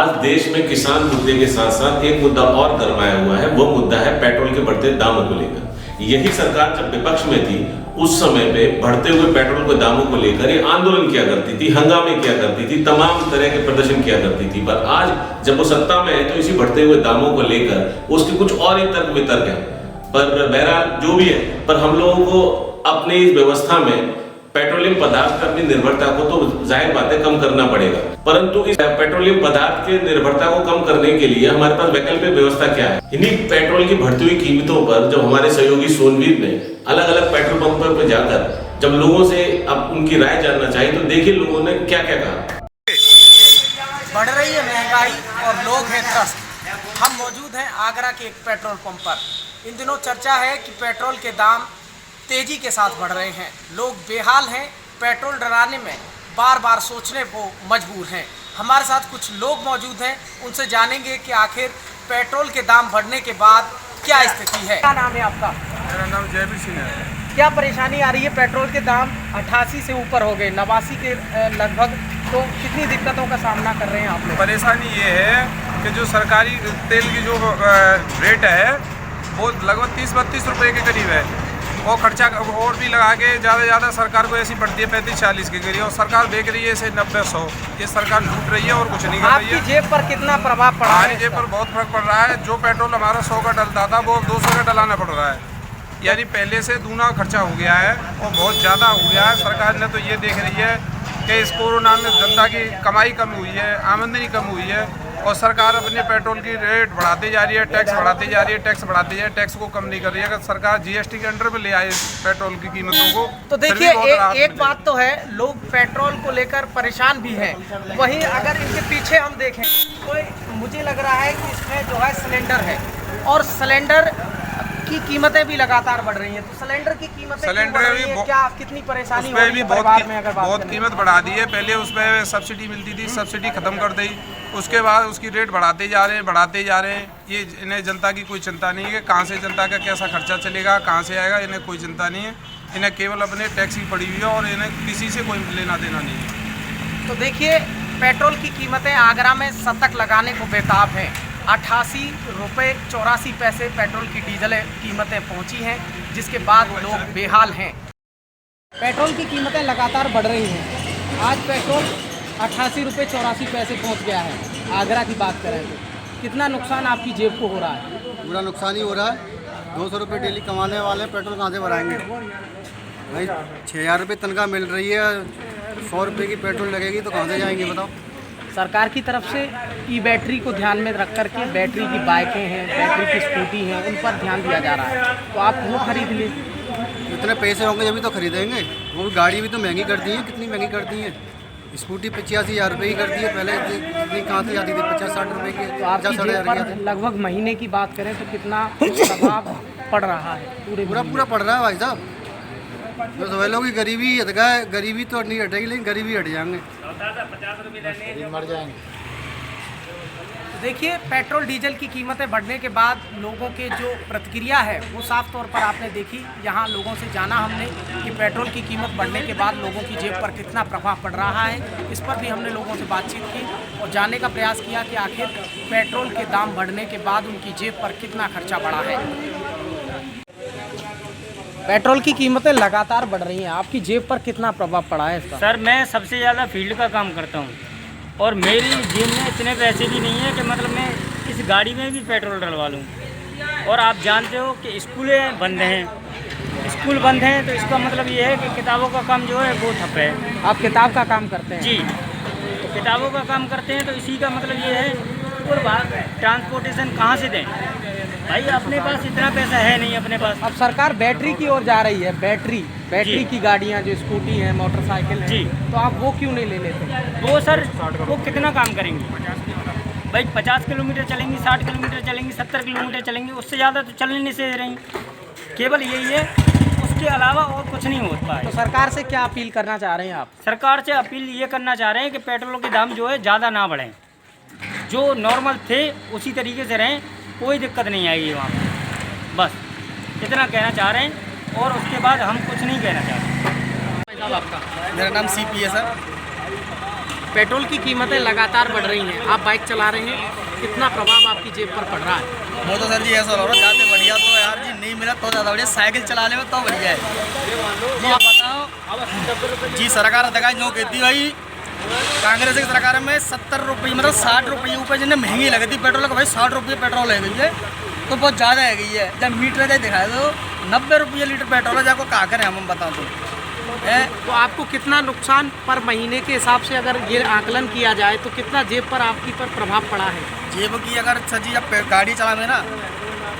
आज देश में किसान मुद्दे के साथ साथ एक मुद्दा और गरमाया हुआ है। वो मुद्दा है पेट्रोल के बढ़ते दामों को लेकर। यही सरकार जब विपक्ष में थी उस समय पे बढ़ते हुए पेट्रोल के दामों को लेकर ये आंदोलन किया करती थी, हंगामे किया करती थी, तमाम तरह के प्रदर्शन किया करती थी। पर आज जब वो सत्ता में है तो इसी बढ़ते हुए दामों को लेकर उसके कुछ और ही तर्क वितर्क है। पर बहरहाल जो भी है, पर हम लोगों को अपनी इस व्यवस्था में पेट्रोलियम पदार्थ पर अपनी निर्भरता को तो जाहिर बात है कम करना पड़ेगा, परंतु इस पेट्रोलियम पदार्थ की निर्भरता को कम करने के लिए हमारे पास वैकल्पिक व्यवस्था क्या है। इन्हीं पेट्रोल की बढ़ती हुई कीमतों पर जब हमारे सहयोगी सोनवीर ने अलग अलग पेट्रोल पंपों पर जाकर जब लोगों से अब उनकी राय जानना चाहिए तो देखिए लोगों ने क्या क्या कहा। बढ़ रही है महंगाई और लोग हैं त्रस्त। हम मौजूद हैं आगरा के एक पेट्रोल पंप पर। इन दिनों चर्चा है कि पेट्रोल के दाम तेजी के साथ बढ़ रहे हैं। लोग बेहाल हैं, पेट्रोल डलाने में बार बार सोचने को मजबूर हैं। हमारे साथ कुछ लोग मौजूद हैं, उनसे जानेंगे कि आखिर पेट्रोल के दाम बढ़ने के बाद क्या स्थिति है। क्या नाम है आपका? मेरा नाम जयवीर सिंह है। क्या परेशानी आ रही है? पेट्रोल के दाम 88 से ऊपर हो गए, 89 के लगभग। तो कितनी दिक्कतों का सामना कर रहे हैं आप लोग? परेशानी ये है कि जो सरकारी तेल की जो रेट है वो लगभग 30-32 रुपये के करीब है, और खर्चा और भी लगा के ज़्यादा से ज़्यादा सरकार को ऐसी बढ़ती है 35-40 के करीब, और सरकार देख रही है इसे 90-100। ये सरकार लूट रही है और कुछ नहीं कर रही है। आपकी जेब पर कितना प्रभाव पड़ा है? हमारी जेब पर बहुत फर्क पड़ रहा है। जो पेट्रोल हमारा 100 का डलता था वो 200 का डलाना पड़ रहा है, यानी पहले से दूना खर्चा हो गया है और बहुत ज़्यादा हो गया है। सरकार ने तो ये देख रही है कि इस कोरोना में जनता की कमाई कम हुई है, आमदनी कम हुई है, और सरकार अपने पेट्रोल की रेट बढ़ाते जा रही है, टैक्स बढ़ाते जा रही है, टैक्स बढ़ाते जा रही है, टैक्स को कम नहीं कर रही है। अगर सरकार जीएसटी के अंडर में ले आए पेट्रोल की कीमतों को तो देखिए एक बात तो है, लोग पेट्रोल को लेकर परेशान भी हैं। वहीं अगर इनके पीछे हम देखें तो मुझे लग रहा है कि इसमें जो है सिलेंडर है, और सिलेंडर की कीमतें भी लगातार बढ़ रही हैं। तो सिलेंडर की कीमतें क्या कितनी परेशानी हो रही है परिवार में? अगर बहुत कीमत बढ़ा दी है। पहले उसमें सब्सिडी मिलती थी, सब्सिडी खत्म कर दी, उसके बाद उसकी रेट बढ़ाते जा रहे हैं। ये इन्हें जनता की कोई चिंता नहीं है कि कहाँ से जनता का कैसा खर्चा चलेगा, कहाँ से आएगा, इन्हें कोई चिंता नहीं है। इन्हें केवल अपने टैक्स की पड़ी हुई है और इन्हें किसी से कोई लेना देना नहीं है। तो देखिए पेट्रोल की कीमतें आगरा में शतक लगाने को बेताब हैं। 88 रुपये 84 पैसे पेट्रोल की डीजल कीमतें पहुंची हैं, जिसके बाद लोग बेहाल हैं। पेट्रोल की कीमतें लगातार बढ़ रही हैं। आज पेट्रोल 88 रुपये 84 पैसे पहुंच गया है। आगरा की बात करें तो कितना नुकसान आपकी जेब को हो रहा है? पूरा नुकसान ही हो रहा है। 200 रुपये डेली कमाने वाले पेट्रोल कहाँ से भराएंगे भाई? 6000 रुपये तनख्वाह मिल रही है, 100 रुपये की पेट्रोल लगेगी तो कहाँ से जाएंगे बताओ? सरकार की तरफ से ई बैटरी को ध्यान में रख कर के बैटरी की बाइकें हैं, बैटरी की स्कूटी हैं, उन पर ध्यान दिया जा रहा है। तो आप वो खरीद लें। इतने पैसे होंगे जब भी तो खरीदेंगे। वो भी गाड़ी भी तो महंगी कर दी है। कितनी महंगी कर दी है? स्कूटी 85,000 रुपये की कर दी है, पहले इतनी कहाँ से जाती थी? 50-60 रुपये की। तो आपकी जेब पर लगभग महीने की बात करें तो कितना प्रभाव पड़ रहा है? पूरा पड़ रहा है भाई साहब। तो सभी लोग की गरीबी गरीबी तो नहीं हटेगी, लेकिन गरीबी हट जाएंगे, मर जाएंगे। देखिए पेट्रोल डीजल की कीमतें बढ़ने के बाद लोगों के जो प्रतिक्रिया है वो साफ तौर पर आपने देखी। यहाँ लोगों से जाना हमने कि पेट्रोल की कीमत बढ़ने के बाद लोगों की जेब पर कितना प्रभाव पड़ रहा है। इस पर भी हमने लोगों से बातचीत की और जानने का प्रयास किया कि आखिर पेट्रोल के दाम बढ़ने के बाद उनकी जेब पर कितना खर्चा बढ़ा है। पेट्रोल की कीमतें लगातार बढ़ रही हैं, आपकी जेब पर कितना प्रभाव पड़ा है इसका? सर मैं सबसे ज़्यादा फील्ड का काम करता हूँ और मेरी जेब में इतने पैसे भी नहीं है कि मतलब मैं इस गाड़ी में भी पेट्रोल डलवा लूँ। और आप जानते हो कि स्कूलें बंद हैं, स्कूल बंद हैं, तो इसका मतलब ये है कि किताबों का काम जो है वो ठप है। आप किताब का काम करते हैं? जी, तो किताबों का काम करते हैं, तो इसी का मतलब ये है। और बात ट्रांसपोर्टेशन कहाँ से दें भाई? अपने पास इतना पैसा है नहीं अपने पास। अब सरकार बैटरी की ओर जा रही है। बैटरी की गाड़ियाँ जो स्कूटी हैं, मोटरसाइकिल हैं, तो आप वो क्यों नहीं ले लेते? वो सर वो कितना काम करेंगे भाई? 50 किलोमीटर चलेंगी, 60 किलोमीटर चलेंगी, 70 किलोमीटर चलेंगी, उससे ज़्यादा तो चलने नहीं से रही। केवल यही है, उसके अलावा और कुछ नहीं होता है। तो सरकार से क्या अपील करना चाह रहे हैं आप? सरकार से अपील ये करना चाह रहे हैं कि पेट्रोल के दाम जो है ज़्यादा ना बढ़ें, जो नॉर्मल थे उसी तरीके से रहें, कोई दिक्कत नहीं आएगी वहाँ पर। बस इतना कहना चाह रहे हैं और उसके बाद हम कुछ नहीं कहना चाह रहे। आपका? मेरा नाम CP है सर। पेट्रोल की कीमतें लगातार बढ़ रही हैं, आप बाइक चला रहे हैं, कितना प्रभाव आपकी जेब पर पड़ रहा है? वो तो सर जी ऐसा हो रहा है, जाते बढ़िया तो यार जी नहीं मिला तो ज़्यादा बढ़िया, साइकिल चलाने में तो बढ़िया है जी। आप बताओ जी, सरकार अधिकारी जो कहती भाई कांग्रेस की सरकार में 70 रुपये मतलब 60 रुपये ऊपर जिन्हें महंगी लगी थी पेट्रोल का, भाई 60 रुपये पेट्रोल है गई है तो बहुत ज़्यादा है गई है। जब मीटर जाए दिखाए तो 90 रुपये लीटर पेट्रोल है, जाको कहा करें हम बताओ तो आपको कितना नुकसान पर महीने के हिसाब से अगर ये आकलन किया जाए तो कितना जेब पर आपकी पर प्रभाव पड़ा है? जेब की अगर सर जी जब गाड़ी चलावे ना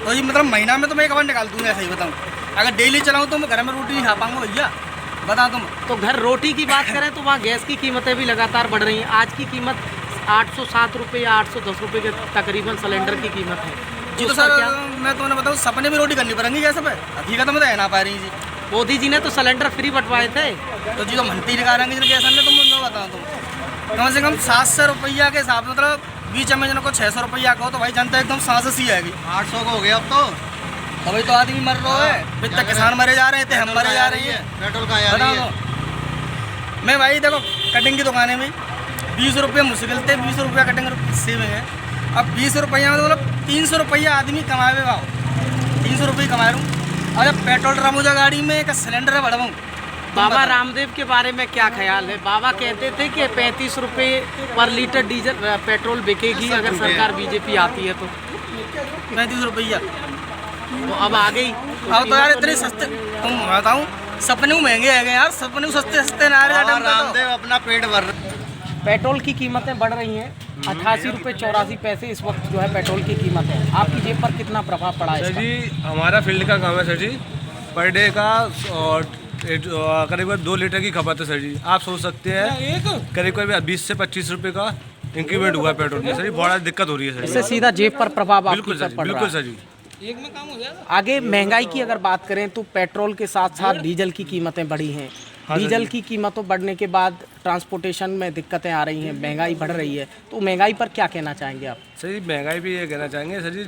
तो ये मतलब महीना में तो मैं एक बार निकाल दूँगा, ऐसे ही बताऊँ। अगर डेली चलाऊँ तो मैं घर में रोटी नहीं खा पाऊँगा भैया, बता तुम। तो घर रोटी की बात करें तो वहाँ गैस की कीमतें भी लगातार बढ़ रही हैं। आज की कीमत 807 रुपये या 810 रुपये के तकरीबन सिलेंडर की कीमत है जी। तो सर मैं तो बताऊँ सपने में रोटी करनी पड़ेंगी गैस पे, हकीकत में तो है ना पा रही जी। मोदी जी ने तो सिलेंडर फ्री बंटवाए थे, तो जी तो मनती निकालेंगे जिन गैस ने, तो मैं बताऊँ तुम कम से कम 700 रुपया के हिसाब से, मतलब बीच में जिनको 600 रुपया कहो तो भाई जनता एकदम सांस सी आएगी। 800 का हो गया अब तो। अभी तो आदमी मर रहा है, इतने किसान मरे जा रहे थे, हम मरे जा रही है, पेट्रोल का आ रही है। मैं भाई देखो कटिंग की दुकानें में 20 रुपये मुश्किल थे, 20 रुपया कटिंग सेविंग है। अब 20 रुपया में मतलब 300 रुपया आदमी कमावे भाव, 300 रुपये कमा रहा हूँ। और जब पेट्रोल डरा मुझे गाड़ी में एक सिलेंडर बढ़ाऊँ। बाबा रामदेव के बारे में क्या ख्याल है? बाबा कहते थे कि 35 रुपये पर लीटर डीजल पेट्रोल बिकेगी अगर सरकार बीजेपी आती है तो। 35 रुपया तो अब आ गई। अब तो यार इतने सस्ते, तुम बताऊँ सपने महंगे है यार, सपने सस्ते सस्ते ना रामदेव अपना पेट भर रहे। पेट्रोल की कीमतें बढ़ रही हैं, 88 रुपये 84 पैसे इस वक्त जो है पेट्रोल की कीमत है। आपकी जेब पर कितना प्रभाव पड़ा है सर इसका? जी हमारा फील्ड का काम है सर जी, पर डे का करीब 2 लीटर की खपत है सर जी। आप सोच सकते हैं करीब करीब 20 से 25 रुपये का इंक्रीमेंट हुआ है पेट्रोल में सर जी, बहुत दिक्कत हो रही है सर इससे सीधा जेब पर प्रभाव आपकी बिल्कुल पर सर, पड़ रहा बिल्कुल है। सर जी। आगे महंगाई की अगर बात करें तो पेट्रोल के साथ साथ डीजल की कीमतें बढ़ी हैं। डीजल की कीमतों बढ़ने के बाद ट्रांसपोर्टेशन में दिक्कतें आ रही हैं, महंगाई बढ़ रही है, तो महंगाई पर क्या कहना चाहेंगे आप? सर जी महंगाई भी ये कहना चाहेंगे सर जी,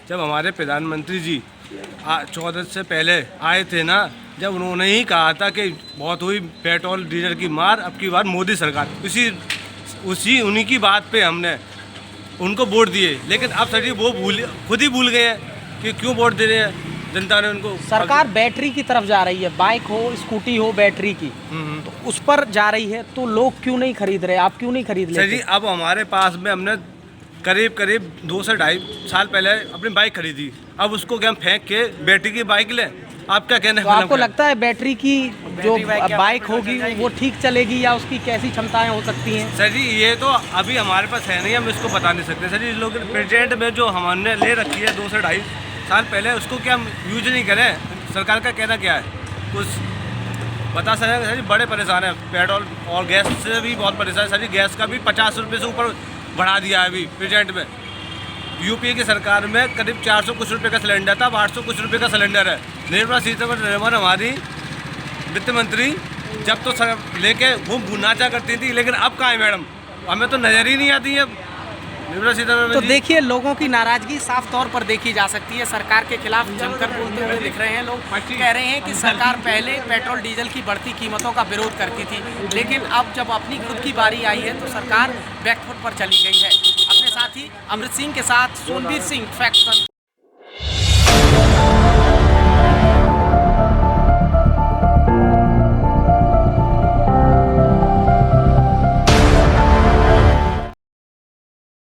जब हमारे प्रधानमंत्री जी 14 से पहले आए थे ना, जब उन्होंने ही कहा था कि बहुत हुई पेट्रोल डीजल की मार, अब की बार मोदी सरकार, उसी उन्हीं की बात पे हमने उनको वोट दिए। लेकिन अब सर जी वो खुद ही भूल गए हैं कि क्यों वोट दे रहे हैं, जनता ने उनको। सरकार बैटरी की तरफ जा रही है, बाइक हो स्कूटी हो बैटरी की, तो उस पर जा रही है, तो लोग क्यों नहीं खरीद रहे? आप क्यों नहीं खरीद सर जी लेते? अब हमारे पास में हमने करीब 2 से 2.5 साल पहले अपनी बाइक खरीदी, अब उसको क्या हम फेंक के बैटरी की बाइक लें? आप क्या कहना तो है? आपको लगता है बैटरी की जो बाइक होगी वो ठीक चलेगी या उसकी कैसी क्षमताएं हो सकती हैं? सर जी ये तो अभी हमारे पास है नहीं, हम इसको बता नहीं सकते सर जी। लोग प्रेजेंट में जो हमने ले रखी है 2 से 2.5 साल पहले, उसको क्या हम यूज नहीं करें? सरकार का कहना क्या है? कुछ बता सकते हैं सर जी। बड़े परेशान है, पेट्रोल और गैस से भी बहुत परेशान है सर जी। गैस का भी 50 रुपये से ऊपर बढ़ा दिया है अभी प्रेजेंट में। यूपी की सरकार में करीब 400 कुछ रुपये का सिलेंडर था, अब 800 कुछ रुपये का सिलेंडर है। निर्मला सीतारमण हमारी वित्त मंत्री जब तो लेके वो नाचा करती थी, लेकिन अब कहाँ है मैडम? हमें तो नज़र ही नहीं आती है निर्मला सीतारमण तो जी। देखिए लोगों की नाराजगी साफ तौर पर देखी जा सकती है। सरकार के खिलाफ जमकर बोलते हुए दिख रहे हैं लोग। कह रहे हैं कि सरकार पहले पेट्रोल डीजल की बढ़ती कीमतों का विरोध करती थी, लेकिन अब जब अपनी खुद की बारी आई है तो सरकार बैकफुट पर चली गई है। अपने साथी अमृत सिंह के साथ सोनवीर सिंह, फैक्ट